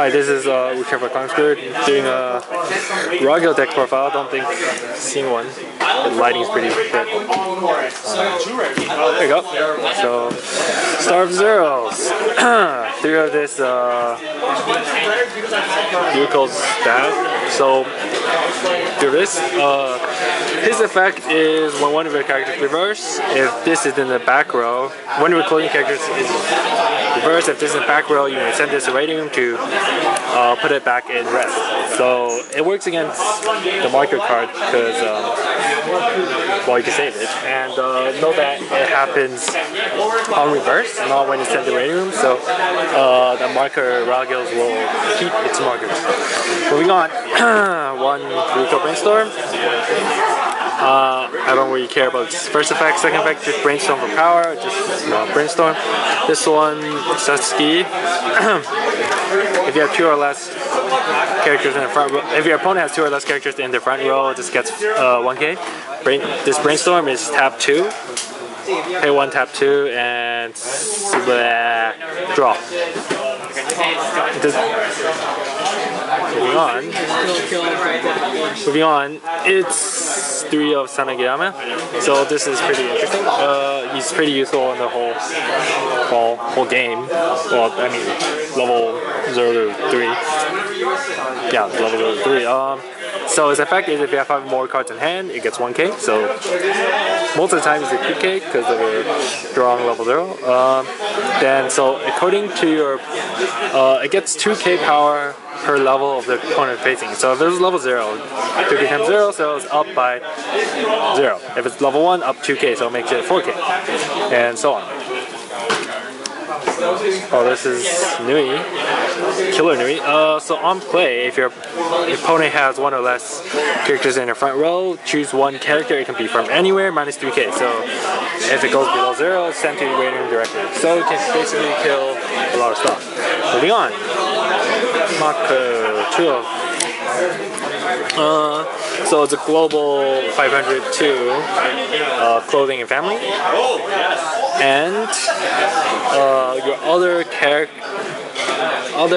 Hi, this is WuXian for Climax doing a Ragyo deck profile. Don't think I've seen one. The lighting's pretty good. There you go. So, Star of Zeros. 3 of this Ryuko's staff. So, do this. His effect is when one of your characters reverse. If this is in the back row, one of your clothing characters is reverse. If this is in the back row, you may send this to waiting room to put it back in rest. So it works against the marker card because well, you can save it, and know that it happens on reverse, not when it's sent to waiting room. So the marker Ragyos will keep its markers. Moving on, one Ryuko brainstorm. I don't really care about first effect, second effect, just brainstorm for power, just brainstorm. This one, Satsuki. If you have 2 or less characters in the front row, if your opponent has 2 or less characters in the front row, this gets 1k. This brainstorm is tap 2. Pay 1, tap 2, and draw. Moving on, it's 3 of Sanageyama. So this is pretty interesting. He's pretty useful in the whole game. Well, I mean, level 0 to 3. Yeah, level 0 to 3. So his effect is if you have 5 more cards in hand, it gets 1k. So most of the time it's a 2k because of a drawing level 0. Then so according to your, it gets 2k power per level of the opponent facing. So if it's level 0, 2k times 0, so it's up by 0. If it's level 1, up 2k, so it makes it 4k, and so on. Oh, this is Nui, Killer Nui. So on play, if your opponent has 1 or less characters in the front row, choose 1 character. It can be from anywhere, minus 3k. So if it goes below 0, it's sent to the waiting room directly. So it can basically kill a lot of stuff. Moving on, Mako 2 of. So it's a global 502 clothing and family, and your other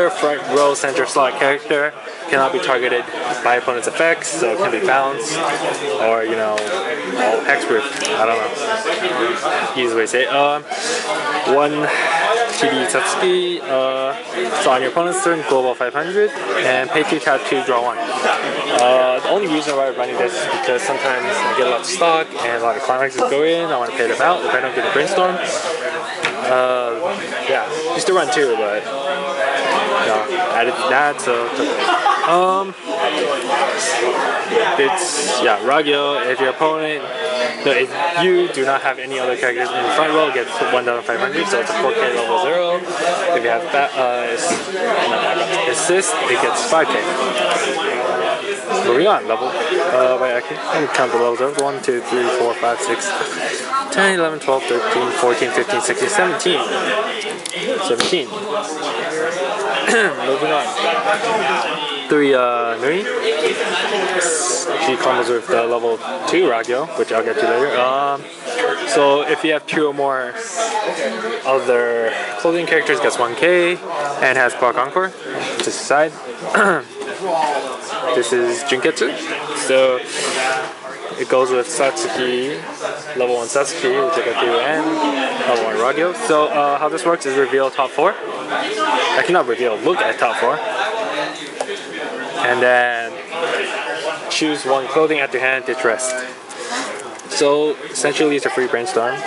front row center slot character cannot be targeted by opponent's effects, so it can be bounced or hexproof. I don't know. Easy way to say it. 1 TD Satsuki. So on your opponent's turn, global 500, and pay 2, tap 2, draw 1. The only reason why I'm running this is because sometimes I get a lot of stock and a lot of climaxes go in. I want to pay them out if I don't get a brainstorm. Yeah, used to run 2, but added to that, so it's Ragyo. If your opponent, if you do not have any other characters in the front row, it gets 1,500, so it's a 4k level 0. If you have assist, it gets 5k. Moving on, level. Wait, I can count the levels up. 1, 2, 3, 4, 5, 6, 10, 11, 12, 13, 14, 15, 16, 17. 17. Moving on. 3 Nui. She combos with the level 2 Ragyo, which I'll get to later. So if you have 2 or more other clothing characters, gets 1k and has Park Encore. This side. This is Junketsu. So it goes with Satsuki, level 1 Satsuki, which I got to, and level 1 Ragyo. So how this works is reveal top 4. I cannot reveal, look at top 4. And then choose 1 clothing at your hand, ditch rest. So essentially it's a free brainstorm.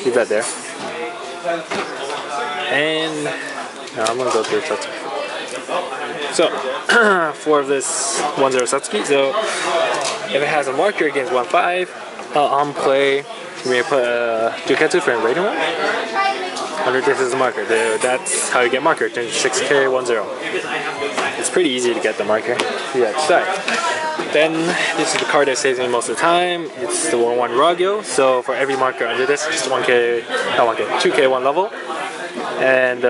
Leave that there. And I'm gonna go through Satsuki. So 4 of this 1-0 Satsuki. So if it has a marker against 1-5, on play, you may put Junketsu for a rating one. Under this is a marker. That's how you get marker. Turn 6k 1-0. It's pretty easy to get the marker. Yeah, start. Then this is the card that saves me most of the time. It's the 1-1 Ragyo. So for every marker under this, just 1k, not 1k, 2k 1 level. And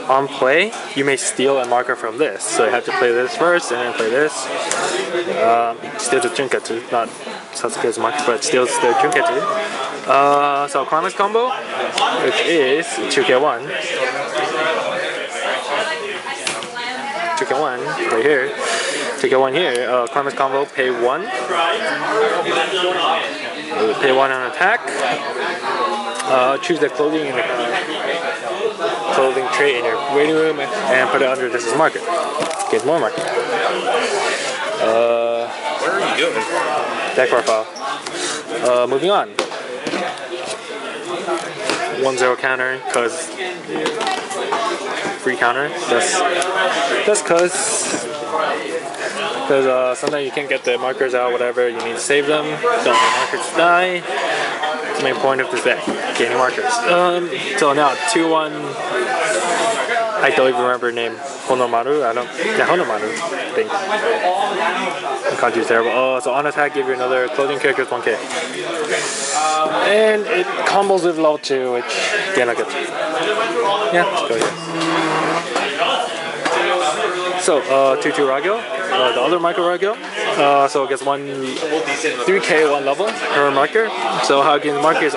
on play, you may steal a marker from this. So you have to play this first and then play this. Steal the Junketsu, not Satsuki's marker, but steals the Junketsu. So Climax combo, which is 2k1. 2K1 right here. 2K1 here. Climax combo, pay 1. Pay 1 on attack. Choose the clothing tray in your waiting room and put it under this as marker. Get more marker. Where are you going? Deck profile. Moving on. 1-0 counter because free counter. That's because sometimes you can't get the markers out. Whatever, you need to save them. Don't let markers die. That's the main point of this deck. Gaining markers. So now 2-1. I don't even remember her name. Hououmaru? Hououmaru, I think. Kanji is terrible. So on attack, give you another clothing character with 1K. And it combos with level 2, which again I'll get to. Yeah, let's go here. So, 2-2 Ragyo. The other Mako Ragyo. So it gets 3K, 1 level per marker. So how it gains marker is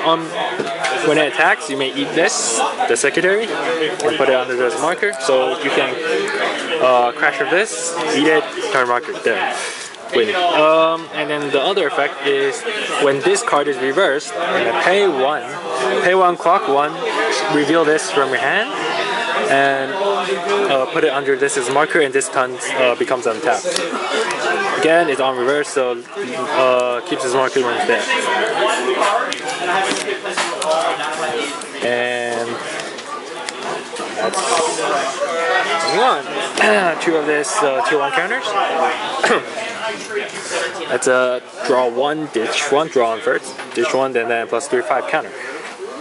when it attacks, you may eat this, the secondary, and put it under this marker. So you can crash with this, eat it, turn marker there. Win. And then the other effect is when this card is reversed, and pay 1, clock 1, reveal this from your hand, and put it under this as marker, and this turn becomes untapped. Again, it's on reverse, so keeps this marker when it's there. And that's moving on. 2 of this 2-1 counters. That's a draw 1, ditch 1, draw on first, ditch 1, then plus 3/5 counter.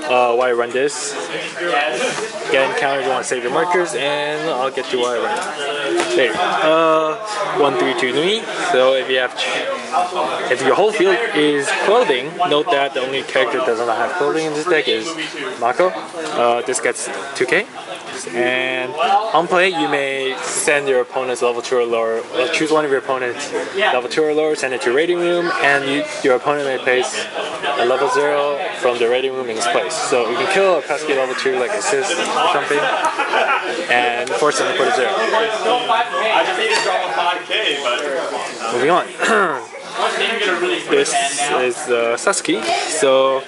Why I run this? Again, counters, you want to save your markers, and I'll get to why I run it. There. 1-3-2 Nui. So if your whole field is clothing, note that the only character that does not have clothing in this deck is Mako. This gets 2K. And on play, you may send your opponent's level 2 or lower. Choose one of your opponent's level 2 or lower, send it to rating room, and your opponent may place a level 0 from the rating room in its place. So you can kill a pesky level 2 like assist or something, and force them to put a 0. Moving on. This is Satsuki. So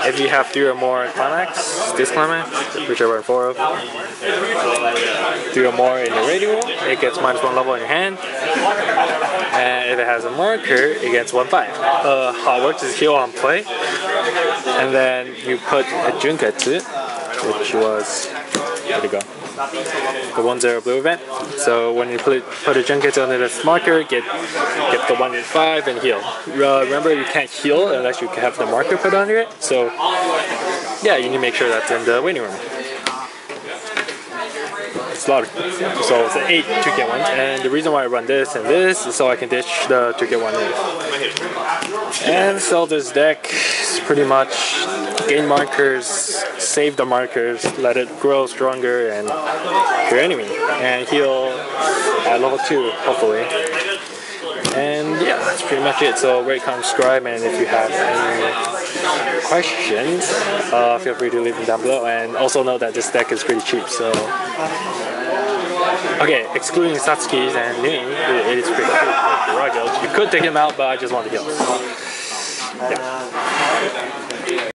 if you have 3 or more Climax, this Climax, which I run 4 of, 3 or more in the rating room, it gets -1 level in your hand. And if it has a marker, it gets 1/5. How it works is heal on play, and then you put a Junketsu, which was, where'd it go? The 1-0 blue event. So when you put a Junketsu under this marker, get the 1/5 and heal. Remember, you can't heal unless you have the marker put under it. So yeah, you need to make sure that's in the waiting room. Slaughter. So it's an 8 2K1, and the reason why I run this and this is so I can ditch the 2K1 in. And so this deck is pretty much gain markers, save the markers, let it grow stronger, and your enemy, and heal at level 2 hopefully. And yeah, that's pretty much it. So rate, comment, subscribe, and if you have any questions, feel free to leave them down below. And also know that this deck is pretty cheap, so okay, excluding Satsuki's and Nui, it is pretty cheap. You could take them out, but I just want to kill. Yeah.